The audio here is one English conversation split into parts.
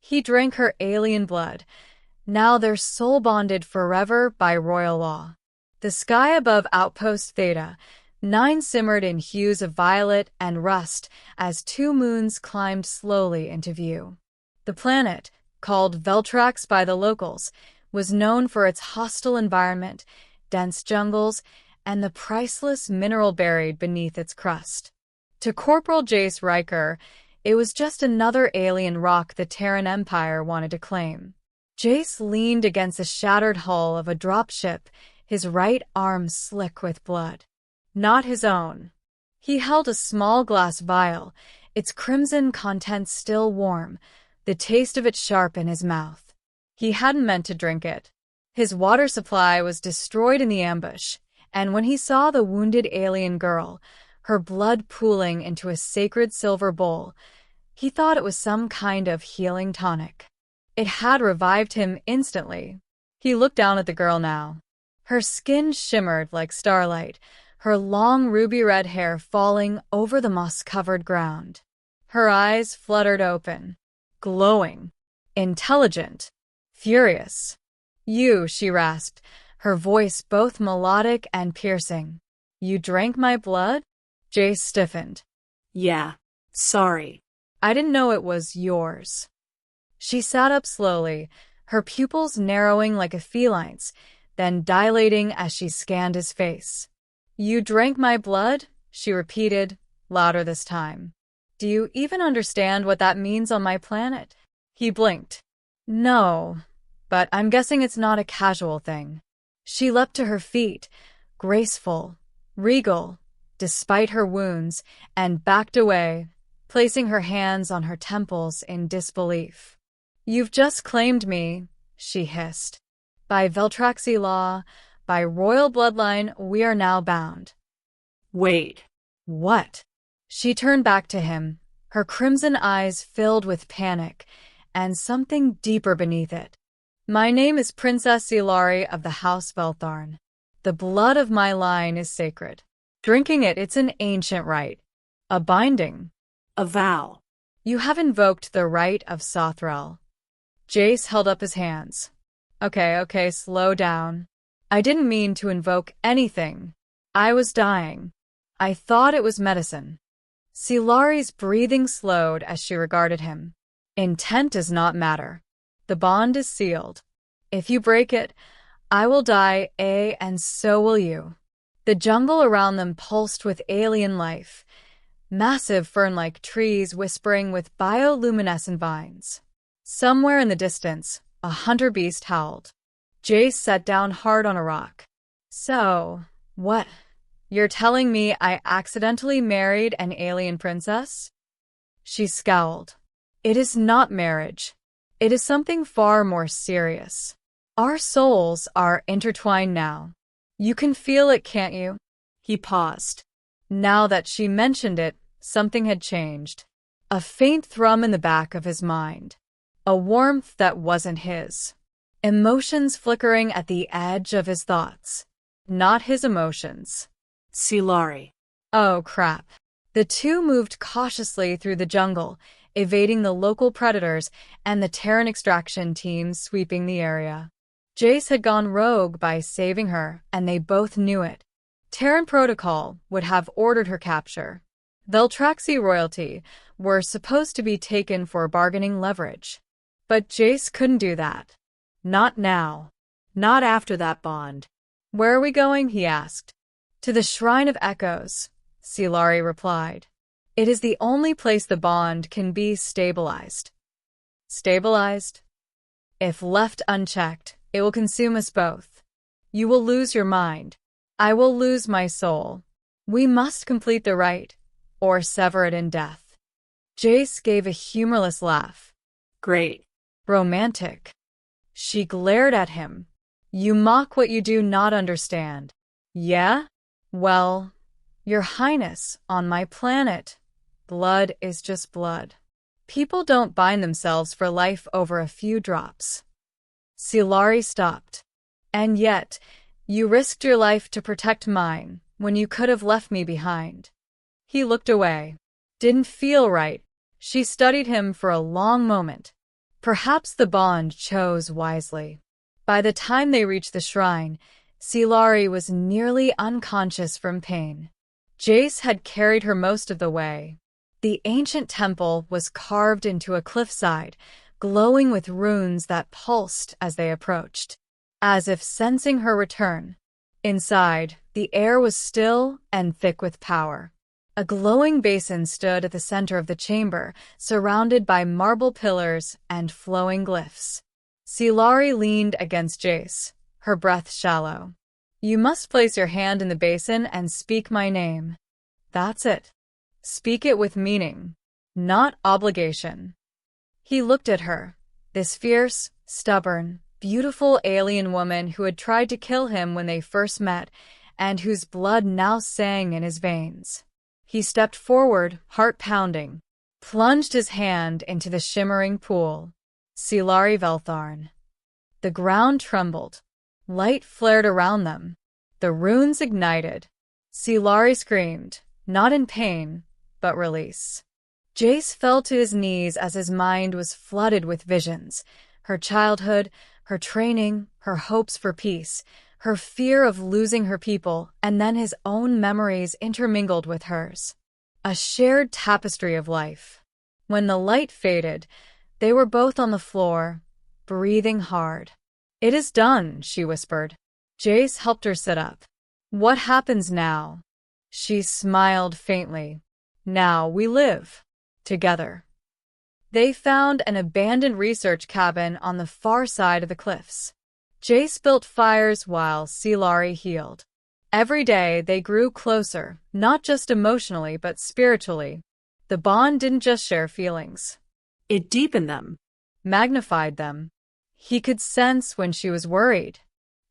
He drank her alien blood. Now they're soul bonded forever by royal law. The sky above Outpost Theta 9 simmered in hues of violet and rust as 2 moons climbed slowly into view. The planet, called Veltrax by the locals, was known for its hostile environment, dense jungles, and the priceless mineral buried beneath its crust. To Corporal Jace Riker, it was just another alien rock the Terran Empire wanted to claim. Jace leaned against the shattered hull of a dropship, his right arm slick with blood. Not his own. He held a small glass vial, its crimson contents still warm, the taste of it sharp in his mouth. He hadn't meant to drink it. His water supply was destroyed in the ambush, and when he saw the wounded alien girl, her blood pooling into a sacred silver bowl, he thought it was some kind of healing tonic. It had revived him instantly. He looked down at the girl now. Her skin shimmered like starlight, her long ruby-red hair falling over the moss-covered ground. Her eyes fluttered open, glowing, intelligent, furious. "You," she rasped, her voice both melodic and piercing. "You drank my blood?" Jace stiffened. "Yeah, sorry. "I didn't know it was yours." She sat up slowly, her pupils narrowing like a feline's, then dilating as she scanned his face. "You drank my blood?" she repeated, louder this time. "Do you even understand what that means on my planet?" He blinked. "No, but I'm guessing it's not a casual thing." She leapt to her feet, graceful, regal, despite her wounds, and backed away, placing her hands on her temples in disbelief. "You've just claimed me," she hissed. "By Veltraxi law, by royal bloodline, we are now bound." "Wait." "What?" She turned back to him, her crimson eyes filled with panic, and something deeper beneath it. "My name is Princess Silari of the House Veltharn. The blood of my line is sacred. Drinking it's an ancient rite. A binding. A vow." "You have invoked the right of Sothrel." Jace held up his hands. Okay, slow down. I didn't mean to invoke anything. I was dying. I thought it was medicine." Silari's breathing slowed as she regarded him. "Intent does not matter. The bond is sealed. If you break it, I will die, and so will you." The jungle around them pulsed with alien life, massive fern-like trees whispering with bioluminescent vines. Somewhere in the distance, a hunter beast howled. Jace sat down hard on a rock. "So, what? You're telling me I accidentally married an alien princess?" She scowled. "It is not marriage. It is something far more serious. Our souls are intertwined now. You can feel it, can't you?" He paused. Now that she mentioned it, something had changed. A faint thrum in the back of his mind. A warmth that wasn't his. Emotions flickering at the edge of his thoughts. Not his emotions. "Silari." Oh, crap. The two moved cautiously through the jungle, evading the local predators and the Terran extraction teams sweeping the area. Jace had gone rogue by saving her, and they both knew it. Terran protocol would have ordered her capture. Veltraxi royalty were supposed to be taken for bargaining leverage. But Jace couldn't do that. Not now. Not after that bond. "Where are we going?" he asked. "To the Shrine of Echoes," Silari replied. "It is the only place the bond can be stabilized." Stabilized? If left unchecked, it will consume us both. You will lose your mind. I will lose my soul. We must complete the rite, or sever it in death. Jace gave a humorless laugh. "Great. Romantic." She glared at him. "You mock what you do not understand." "Yeah? Well, Your Highness, on my planet, blood is just blood. People don't bind themselves for life over a few drops." Silari stopped. "And yet, you risked your life to protect mine when you could have left me behind." He looked away. Didn't feel right. She studied him for a long moment. Perhaps the bond chose wisely. By the time they reached the shrine, Silari was nearly unconscious from pain. Jace had carried her most of the way. The ancient temple was carved into a cliffside, glowing with runes that pulsed as they approached, as if sensing her return. Inside, the air was still and thick with power. A glowing basin stood at the center of the chamber, surrounded by marble pillars and flowing glyphs. Silari leaned against Jace, her breath shallow. "You must place your hand in the basin and speak my name. That's it. Speak it with meaning, not obligation." He looked at her, this fierce, stubborn, beautiful alien woman who had tried to kill him when they first met and whose blood now sang in his veins. He stepped forward, heart pounding, plunged his hand into the shimmering pool. Silari Veltharn. The ground trembled. Light flared around them. The runes ignited. Silari screamed, not in pain, but release. Jace fell to his knees as his mind was flooded with visions. Her childhood, her training, her hopes for peace, her fear of losing her people, and then his own memories intermingled with hers. A shared tapestry of life. When the light faded, they were both on the floor, breathing hard. "It is done," she whispered. Jace helped her sit up. "What happens now?" She smiled faintly. "Now we live. Together." They found an abandoned research cabin on the far side of the cliffs. Jace built fires while Silari healed. Every day they grew closer, not just emotionally but spiritually. The bond didn't just share feelings. It deepened them. Magnified them. He could sense when she was worried.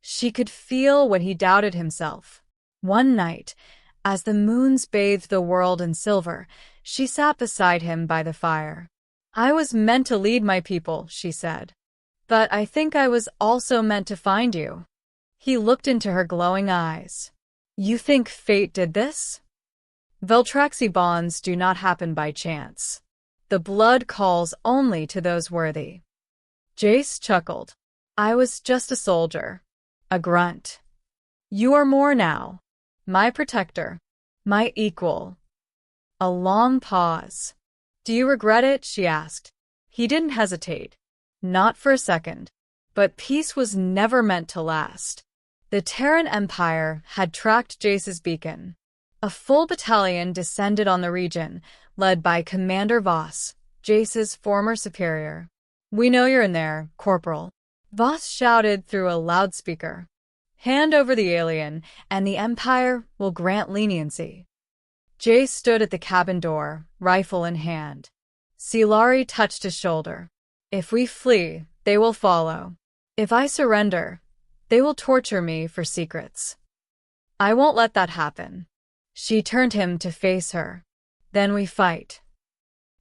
She could feel when he doubted himself. One night, as the moons bathed the world in silver, she sat beside him by the fire. "I was meant to lead my people," she said. "But I think I was also meant to find you." He looked into her glowing eyes. "You think fate did this?" Veltraxi bonds do not happen by chance. The blood calls only to those worthy. Jace chuckled. "I was just a soldier. A grunt. You are more now. My protector. My equal." A long pause. "Do you regret it?" she asked. He didn't hesitate. Not for a second. But peace was never meant to last. The Terran Empire had tracked Jace's beacon. A full battalion descended on the region, led by Commander Voss, Jace's former superior. "We know you're in there, Corporal," Voss shouted through a loudspeaker. "Hand over the alien, and the Empire will grant leniency." Jace stood at the cabin door, rifle in hand. Silari touched his shoulder. "If we flee, they will follow. If I surrender, they will torture me for secrets. I won't let that happen." She turned him to face her. "Then we fight."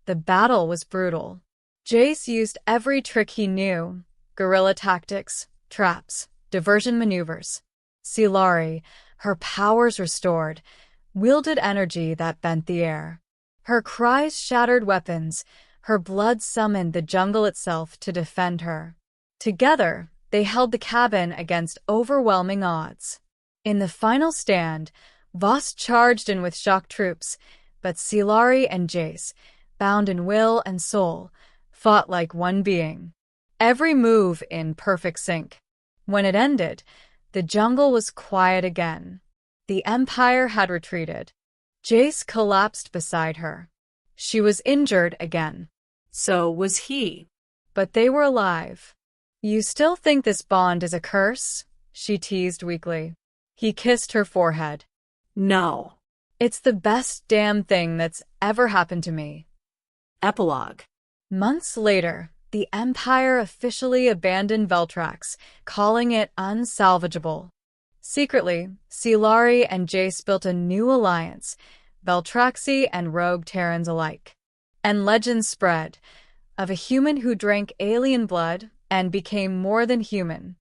The battle was brutal. Jace used every trick he knew: guerrilla tactics, traps, diversion maneuvers. Silari, her powers restored, wielded energy that bent the air. Her cries shattered weapons, her blood summoned the jungle itself to defend her. Together, they held the cabin against overwhelming odds. In the final stand, Voss charged in with shock troops, but Silari and Jace, bound in will and soul, fought like one being. Every move in perfect sync. When it ended, the jungle was quiet again. The Empire had retreated. Jace collapsed beside her. She was injured again. So was he. But they were alive. "You still think this bond is a curse?" she teased weakly. He kissed her forehead. No. "It's the best damn thing that's ever happened to me." Epilogue. Months later, the Empire officially abandoned Veltrax, calling it unsalvageable. Secretly, Silari and Jace built a new alliance, Veltraxi and rogue Terrans alike. And legends spread, of a human who drank alien blood and became more than human.